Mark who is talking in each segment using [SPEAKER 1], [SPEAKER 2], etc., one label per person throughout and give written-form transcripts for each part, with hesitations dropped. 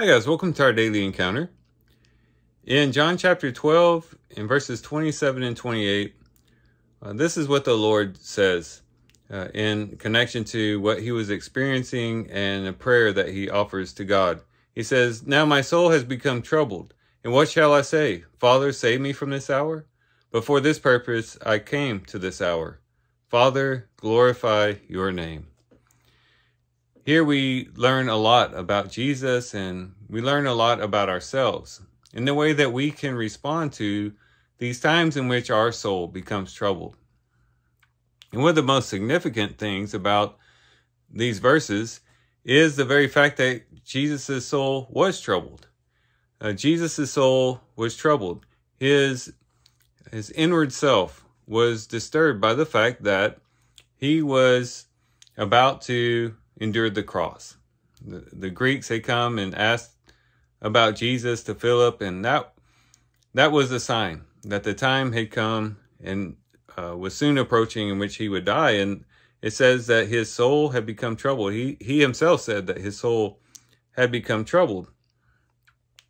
[SPEAKER 1] Hi guys, welcome to our daily encounter. In John chapter 12, in verses 27 and 28, this is what the Lord says in connection to what he was experiencing and a prayer that he offers to God. He says, "Now my soul has become troubled, and what shall I say? Father, save me from this hour? But for this purpose I came to this hour. Father, glorify your name." Here we learn a lot about Jesus, and we learn a lot about ourselves in the way that we can respond to these times in which our soul becomes troubled. And one of the most significant things about these verses is the very fact that Jesus' soul was troubled. Jesus' soul was troubled. His inward self was disturbed by the fact that he was about to endure the cross. The Greeks had come and asked about Jesus to Philip, and that was a sign that the time had come and was soon approaching in which he would die. And it says that his soul had become troubled. He himself said that his soul had become troubled.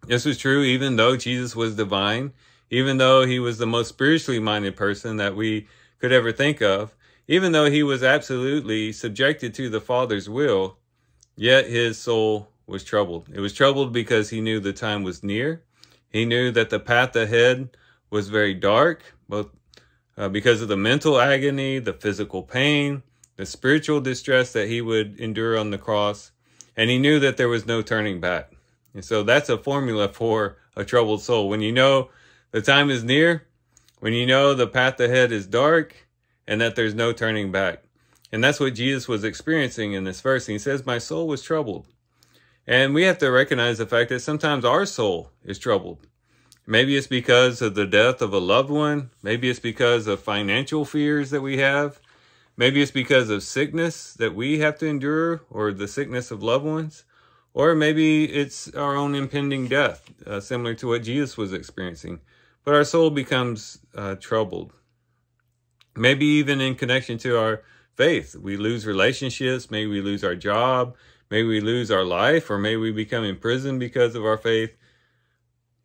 [SPEAKER 1] This was true even though Jesus was divine, even though he was the most spiritually minded person that we could ever think of, even though he was absolutely subjected to the Father's will, yet his soul was troubled. It was troubled because he knew the time was near. He knew that the path ahead was very dark, both because of the mental agony, the physical pain, the spiritual distress that he would endure on the cross. And he knew that there was no turning back. And so that's a formula for a troubled soul. When you know the time is near, when you know the path ahead is dark, and that there's no turning back. And that's what Jesus was experiencing in this verse. He says, "My soul was troubled." And we have to recognize the fact that sometimes our soul is troubled. Maybe it's because of the death of a loved one. Maybe it's because of financial fears that we have. Maybe it's because of sickness that we have to endure, or the sickness of loved ones. Or maybe it's our own impending death, similar to what Jesus was experiencing. But our soul becomes troubled. Maybe even in connection to our faith. We lose relationships. Maybe we lose our job. Maybe we lose our life, or maybe we become imprisoned because of our faith.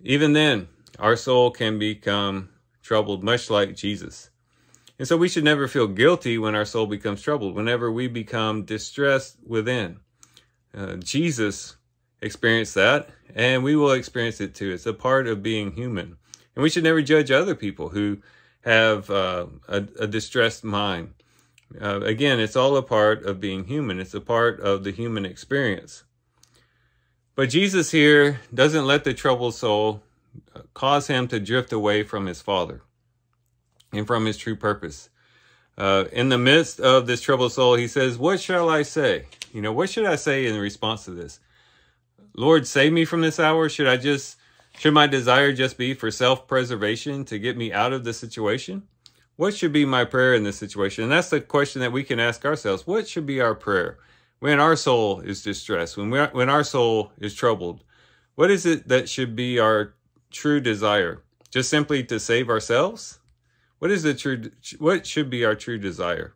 [SPEAKER 1] Even then, our soul can become troubled, much like Jesus. And so we should never feel guilty when our soul becomes troubled, whenever we become distressed within. Jesus experienced that, and we will experience it too. It's a part of being human. And we should never judge other people who have a distressed mind. Again, it's all a part of being human. It's a part of the human experience. But Jesus here doesn't let the troubled soul cause him to drift away from his Father and from his true purpose. In the midst of this troubled soul, he says, "What shall I say?" What should I say in response to this? Lord, save me from this hour. Should my desire just be for self-preservation to get me out of the situation? What should be my prayer in this situation? And that's the question that we can ask ourselves. What should be our prayer when our soul is distressed, when our soul is troubled? What is it that should be our true desire? Just simply to save ourselves? What should be our true desire?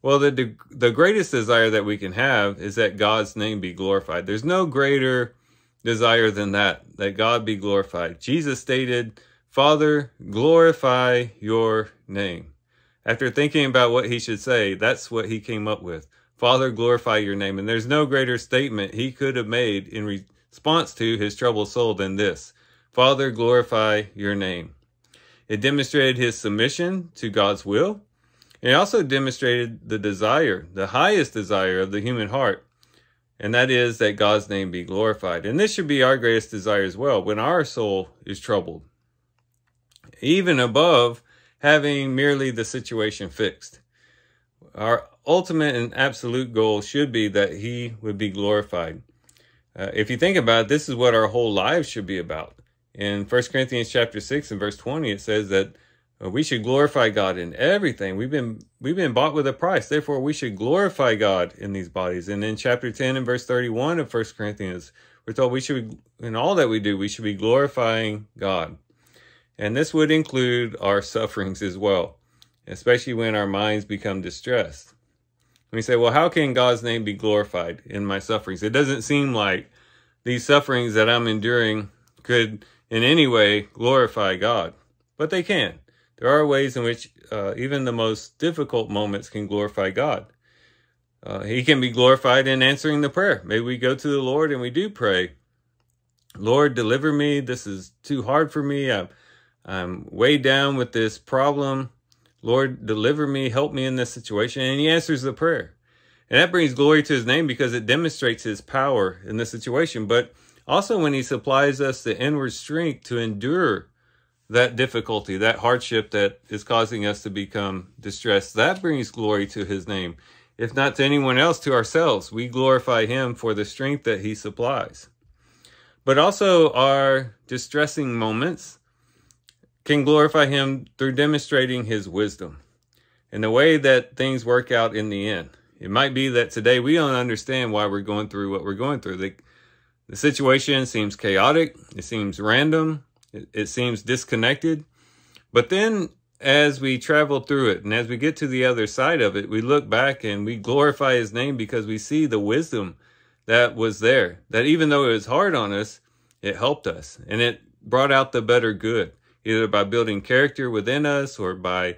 [SPEAKER 1] Well, the greatest desire that we can have is that God's name be glorified. There's no greater desire than that God be glorified. Jesus stated, "Father, glorify your name." After thinking about what he should say, that's what he came up with. Father, glorify your name. And there's no greater statement he could have made in response to his troubled soul than this: Father, glorify your name. It demonstrated his submission to God's will. It also demonstrated the desire, the highest desire of the human heart, and that is that God's name be glorified. And this should be our greatest desire as well when our soul is troubled, even above having merely the situation fixed. Our ultimate and absolute goal should be that he would be glorified. If you think about it, this is what our whole lives should be about. In 1 Corinthians chapter 6 and verse 20, it says that we should glorify God in everything. We've been bought with a price. Therefore, we should glorify God in these bodies. And in chapter 10 and verse 31 of 1 Corinthians, we're told in all that we do, we should be glorifying God. And this would include our sufferings as well, especially when our minds become distressed. We say, well, how can God's name be glorified in my sufferings? It doesn't seem like these sufferings that I'm enduring could in any way glorify God, but they can. There are ways in which even the most difficult moments can glorify God. He can be glorified in answering the prayer. Maybe we go to the Lord and we do pray, Lord, deliver me. This is too hard for me. I'm weighed down with this problem. Lord, deliver me. Help me in this situation. And he answers the prayer. And that brings glory to his name because it demonstrates his power in the situation. But also when he supplies us the inward strength to endure that difficulty, that hardship that is causing us to become distressed, that brings glory to his name. If not to anyone else, to ourselves. We glorify him for the strength that he supplies. But also our distressing moments can glorify him through demonstrating his wisdom and the way that things work out in the end. It might be that today we don't understand why we're going through what we're going through. The situation seems chaotic. It seems random. It seems disconnected. But then as we travel through it and as we get to the other side of it, we look back and we glorify his name because we see the wisdom that was there. That even though it was hard on us, it helped us and it brought out the better good, either by building character within us or by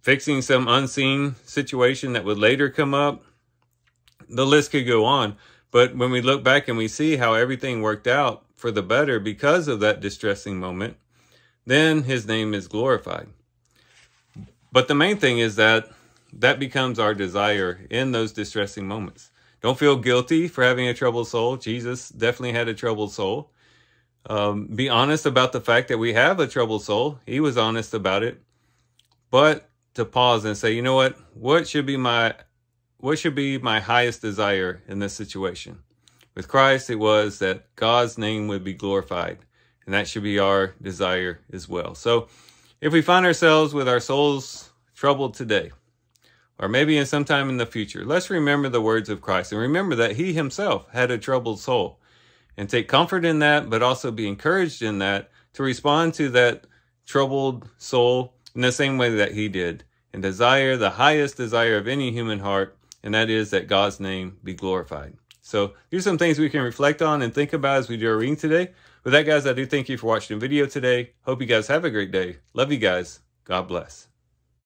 [SPEAKER 1] fixing some unseen situation that would later come up. The list could go on. But when we look back and we see how everything worked out for the better because of that distressing moment, then his name is glorified. But the main thing is that becomes our desire in those distressing moments. Don't feel guilty for having a troubled soul. Jesus definitely had a troubled soul. Be honest about the fact that we have a troubled soul. He was honest about it. But to pause and say, you know what should be my highest desire in this situation? With Christ, it was that God's name would be glorified. And that should be our desire as well. So if we find ourselves with our souls troubled today, or maybe in some time in the future, let's remember the words of Christ and remember that he himself had a troubled soul and take comfort in that, but also be encouraged in that to respond to that troubled soul in the same way that he did and desire the highest desire of any human heart, and that is that God's name be glorified. So here's some things we can reflect on and think about as we do our reading today. With that, guys, I do thank you for watching the video today. Hope you guys have a great day. Love you guys. God bless.